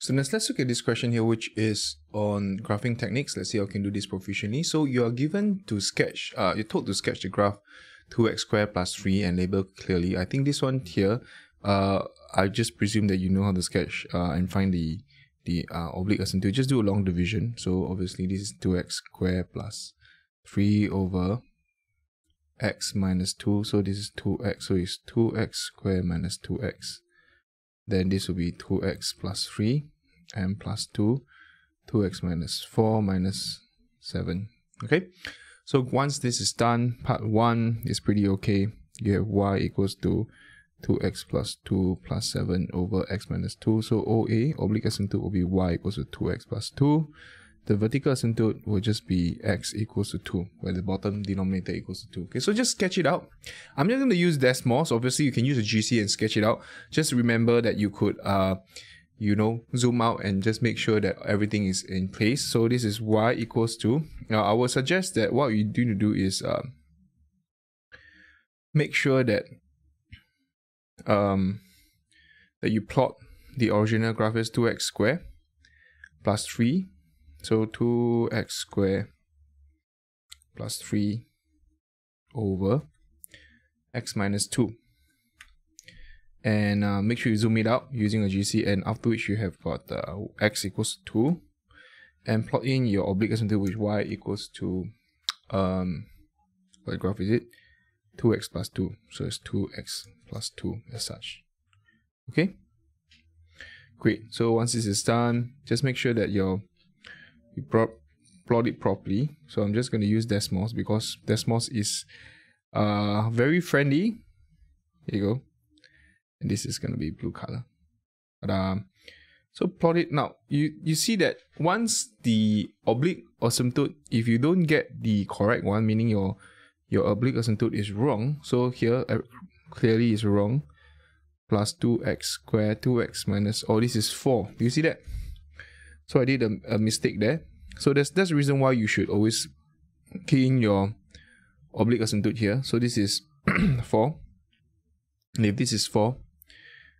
So let's look at this question here, which is on graphing techniques. Let's see how I can do this proficiently. So you are given to sketch, you're told to sketch the graph 2x squared plus 3 and label clearly. I think this one here, I just presume that you know how to sketch and find the oblique asymptote. Just do a long division. So obviously this is 2x squared plus 3 over x minus 2. So this is 2x. So it's 2x squared minus 2x. Then this will be 2x plus 3 and plus 2, 2x minus 4 minus 7. Okay, so once this is done, part 1 is pretty okay. You have y equals to 2x plus 2 plus 7 over x minus 2. So OA, oblique asymptote, will be y equals to 2x plus 2. The vertical asymptote will just be x equals to 2, where the bottom denominator equals to 2. Okay, so just sketch it out. I'm just going to use Desmos. Obviously, you can use a GC and sketch it out. Just remember that you could, you know, zoom out and just make sure that everything is in place. So this is y equals to. Now, I would suggest that what you need to do is make sure that that you plot the original graph as 2x squared plus 3. So 2x squared plus 3 over x minus 2. And make sure you zoom it out using a GC, and after which you have got x equals to 2. And plot in your oblique asymptote, which y equals to, what graph is it? 2x plus 2. So it's 2x plus 2 as such. Okay? Great. So once this is done, just make sure that you plot it properly. So I'm just going to use Desmos because Desmos is very friendly. Here you go. And this is going to be blue color. But, so plot it now. You see that once the oblique asymptote, if you don't get the correct one, meaning your oblique asymptote is wrong. So here clearly is wrong. Plus 2x squared, 2x minus, oh, this is 4. Do you see that? So I did a mistake there. So that's the reason why you should always key in your oblique asymptote here. So this is 4. And if this is 4,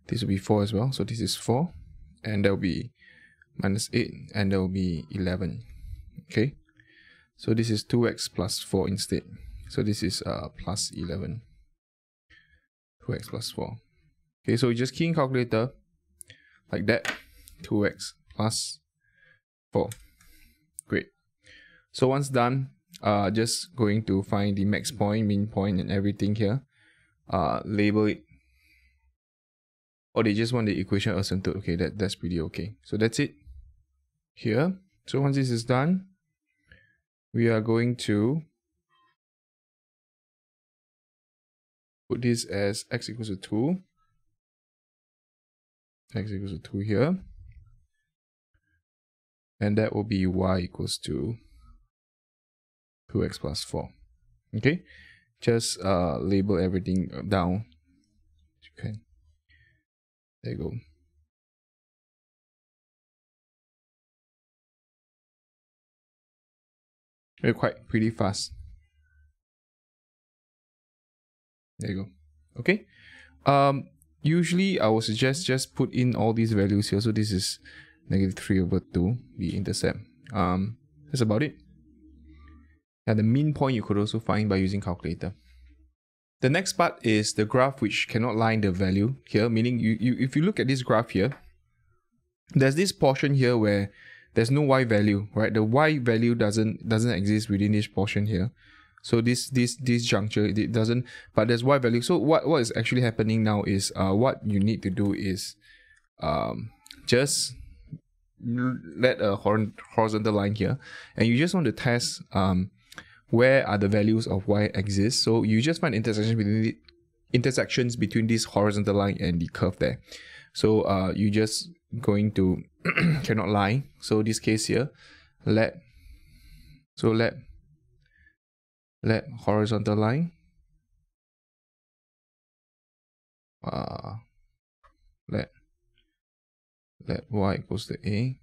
this will be 4 as well. So this is 4. And there will be minus 8. And there will be 11. Okay. So this is 2x plus 4 instead. So this is plus 11. 2x plus 4. Okay, so you just key in calculator like that. 2x plus 4. Great. So once done, just going to find the max point, min point, and everything here. Label it. Or they just want the equation asymptote. Okay, that's pretty okay. So that's it here. So once this is done, we are going to put this as x equals to 2. X equals to 2 here. And that will be y equals to 2x plus 4. Okay, just label everything down. Okay, there you go. We're pretty fast. There you go. Okay. Usually I would suggest just put in all these values here. So this is negative 3 over 2, the intercept. That's about it. And the mean point you could also find by using calculator. The next part is the graph which cannot line the value here, meaning if you look at this graph here, there's this portion here where there's no y value, right? The y value doesn't exist within this portion here. So this juncture, it doesn't, but there's y value. So what is actually happening now is what you need to do is just let a horizontal line here, and you just want to test where are the values of y exist. So you just find intersections between this horizontal line and the curve there. So you just going to cannot lie. So this case here, let horizontal line let y equals to a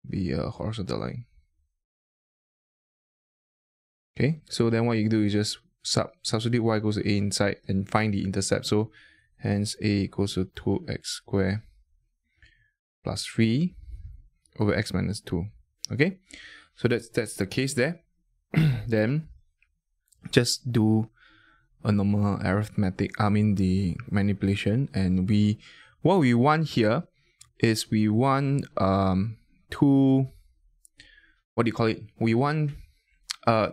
be a horizontal line. Okay, so then what you do is just substitute y equals to a inside and find the intercept. So Hence a equals to 2x squared plus 3 over x minus 2. Okay, so that's the case there. Then just do a normal arithmetic, the manipulation, and what we want here is we want we want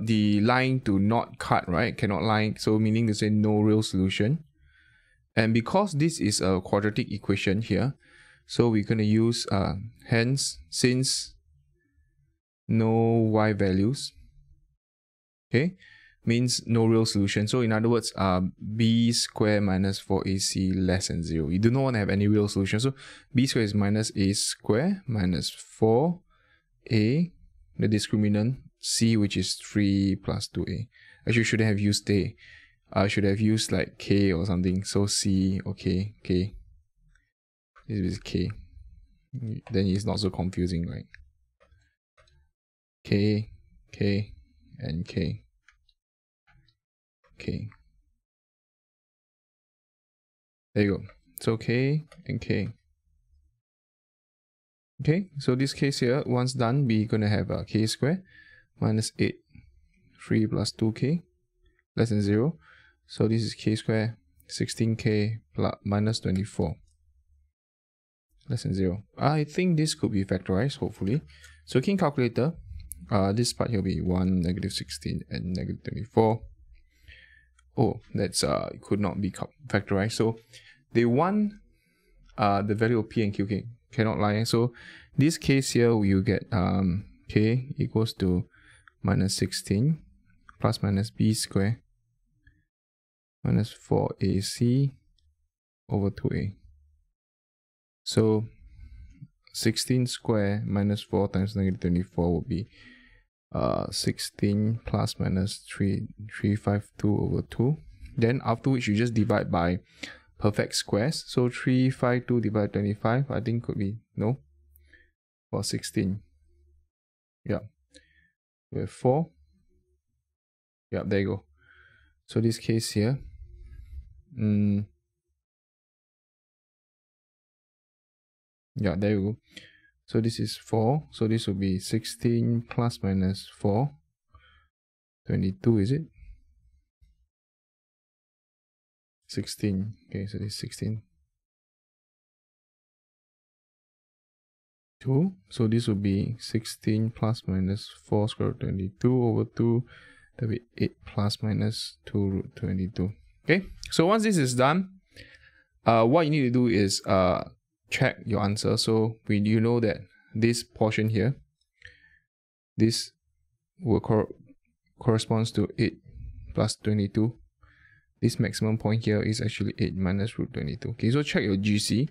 the line to not cut, right? Cannot line, so meaning to say no real solution. And because this is a quadratic equation here, so we're going to use hence, since no y values, okay, means no real solution. So in other words, b squared minus 4ac less than 0. You do not want to have any real solution. So b squared is minus a squared minus 4a, the discriminant, c, which is 3 plus 2a. Actually, shouldn't have used a. I should have used like k or something. So c, okay, k. This is k. Then it's not so confusing, right? K, k, and k. K. There you go. So k and k. Okay, so this case here, once done, we're gonna have k squared minus 8, 3 plus 2k less than 0. So this is k squared, 16k plus minus 24 less than 0. I think this could be factorized, hopefully. So king calculator, this part here will be 1, negative 16, and negative 24. Oh, that's could not be factorized. So they want the value of p and q, cannot lie. So this case here, you get k equals to minus 16 plus minus b squared minus 4ac over 2a. So 16 squared minus 4 times negative 24 will be 16 plus minus 352 over 2. Then after which you just divide by perfect squares. So 352 divided 25, I think could be, no, for 16. Yeah. We have 4. Yeah, there you go. So this case here, yeah, there you go. So this is 4. So this will be 16 plus minus 4. 22, is it? 16. Okay, so this is 16. 2. So this will be 16 plus minus 4 square root 22 over 2. That will be 8 plus minus 2 root 22. Okay, so once this is done, what you need to do is check your answer. So you know that this portion here, this will corresponds to 8 plus 22. This maximum point here is actually 8 minus root 22. Okay, so check your GC.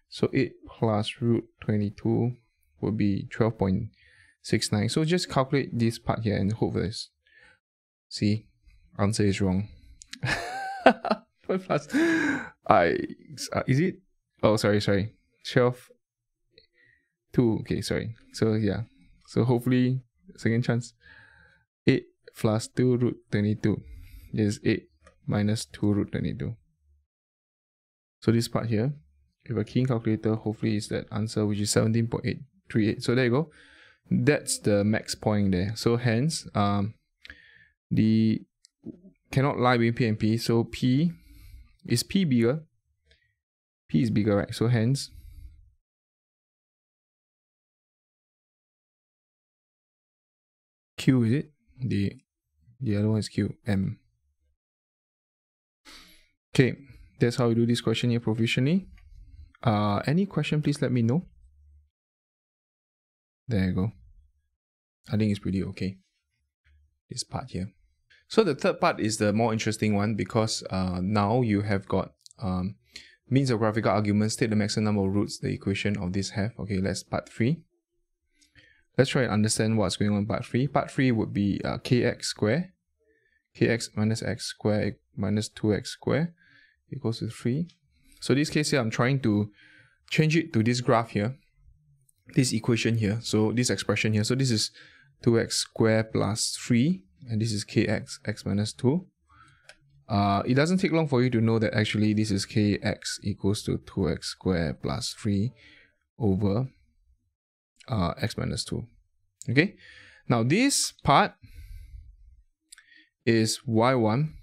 So 8 plus root 22 will be 12.69. So just calculate this part here and hope for this. See, answer is wrong. 5 plus is it? Oh, sorry. 12. 2. Okay, sorry. So yeah. So hopefully, second chance. 8 plus 2 root 22 is 8 minus 2 root 22. So this part here, if a key calculator, hopefully is that answer, which is 17.838. So there you go. That's the max point there. So hence, the cannot lie between p and p. So p is p bigger. P is bigger, right? So hence, q, is it? The other one is q, m. Okay, that's how you do this question here proficiently. Any question, please let me know. There you go. I think it's pretty okay, this part here. So the third part is the more interesting one, because now you have got means of graphical arguments, state the maximum number of roots the equation of this have. Okay, let's part 3. Let's try and understand what's going on in part 3. Part 3 would be kx squared, kx minus x squared minus 2x squared equals to 3. So this case here, I'm trying to change it to this graph here, this equation here, so this expression here. So this is 2x squared plus 3, and this is kx, x minus 2. it doesn't take long for you to know that actually this is kx equals to 2x squared plus 3 over x minus 2. Okay, now this part is y1,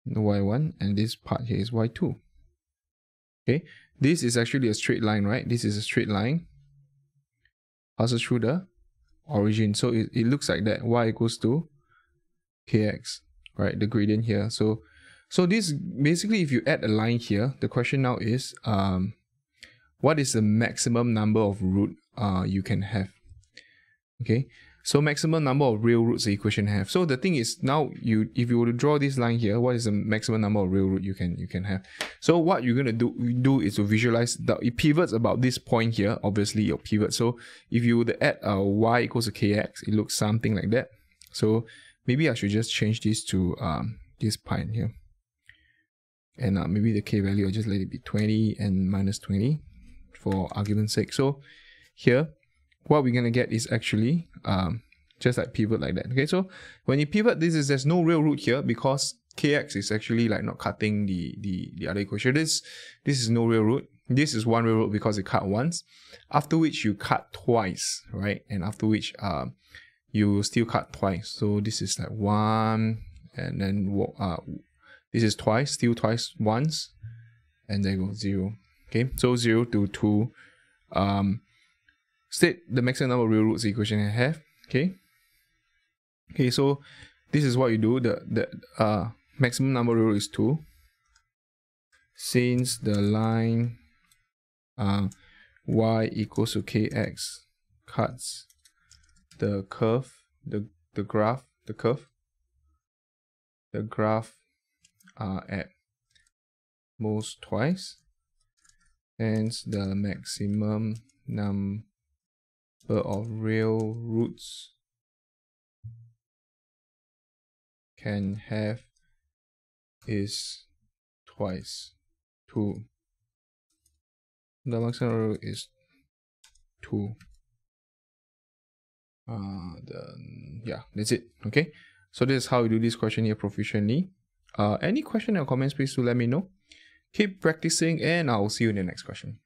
and this part here is y2. Okay, this is actually a straight line, right? This is a straight line passes through the origin, so it looks like that. Y equals to kx, right? The gradient here. So this basically, if you add a line here, the question now is what is the maximum number of root you can have? Okay, so maximum number of real roots the equation have. So the thing is, now if you were to draw this line here, what is the maximum number of real root you can have? So what you're gonna do is to visualize that it pivots about this point here, obviously your pivot. So if you were to add y equals to kx, it looks something like that. So maybe I should just change this to this point here, and maybe the k value, I'll just let it be 20 and minus 20 for argument's sake. So here, what we're gonna get is actually just like pivot like that. Okay, so when you pivot, there's no real root here because kx is actually like not cutting the other equation. This is no real root. This is one real root because it cut once. After which you cut twice, right? And after which you still cut twice. So this is like 1, and then this is twice, still twice once, and then go 0. Okay, so 0 to 2. State the maximum number of real roots the equation I have. Okay, so this is what you do. The maximum number of real roots is 2. Since the line y equals to kx cuts the curve, the graph at most twice, hence the maximum number of real roots can have is twice 2. The maximum root is 2. Yeah, that's it. Okay, so this is how you do this question here proficiently. Any question or comments, please do let me know. Keep practicing, and I'll see you in the next question.